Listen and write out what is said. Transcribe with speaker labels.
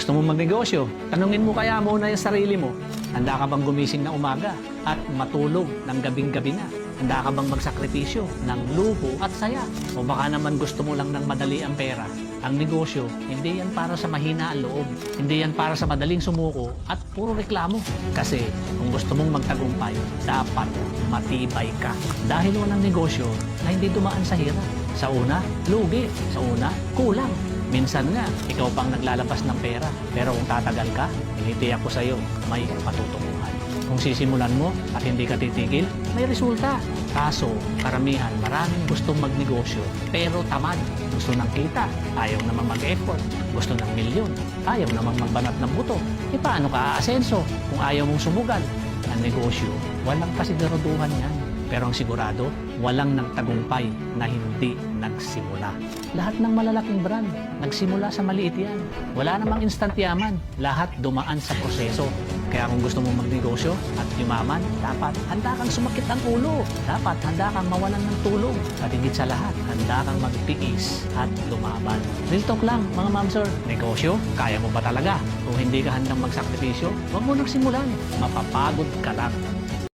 Speaker 1: Gusto mo magnegosyo? Tanungin mo kaya muna yung sarili mo. Handa ka bang gumising na umaga at matulog ng gabing-gabi na? Handa ka bang magsakripisyo ng luho at saya? O baka naman gusto mo lang ng madali ang pera? Ang negosyo, hindi yan para sa mahina ang loob. Hindi yan para sa madaling sumuko at puro reklamo. Kasi kung gusto mong magtagumpay, dapat matibay ka. Dahil walang negosyo na hindi dumaan sa hirap. Sa una, lugi. Sa una, kulang. Minsan nga, ikaw pang naglalabas ng pera. Pero kung tatagal ka, tinitiyak ko sa'yo, may patutunguhan. Kung sisimulan mo at hindi ka titigil, may resulta. Kaso, karamihan, maraming gustong magnegosyo, pero tamad. Gusto ng kita, ayaw naman mag-effort. Gusto ng milyon, ayaw naman magbanat ng buto. E paano ka aasenso kung ayaw mong sumugal? Ang negosyo, walang kasiguraduhan yan. Pero ang sigurado, walang nagtagumpay na hindi nagsimula. Lahat ng malalaking brand, nagsimula sa maliit yan. Wala namang instant yaman. Lahat dumaan sa proseso. Kaya kung gusto mong magnegosyo at yumaman, dapat handa kang sumakit ang ulo. Dapat handa kang mawalan ng tulong. At higit sa lahat, handa kang magtiis at lumaban. Real talk lang, mga ma'am sir. Negosyo, kaya mo ba talaga? Kung hindi ka handang magsakripisyo, huwag mo nang simulan. Mapapagod ka lang.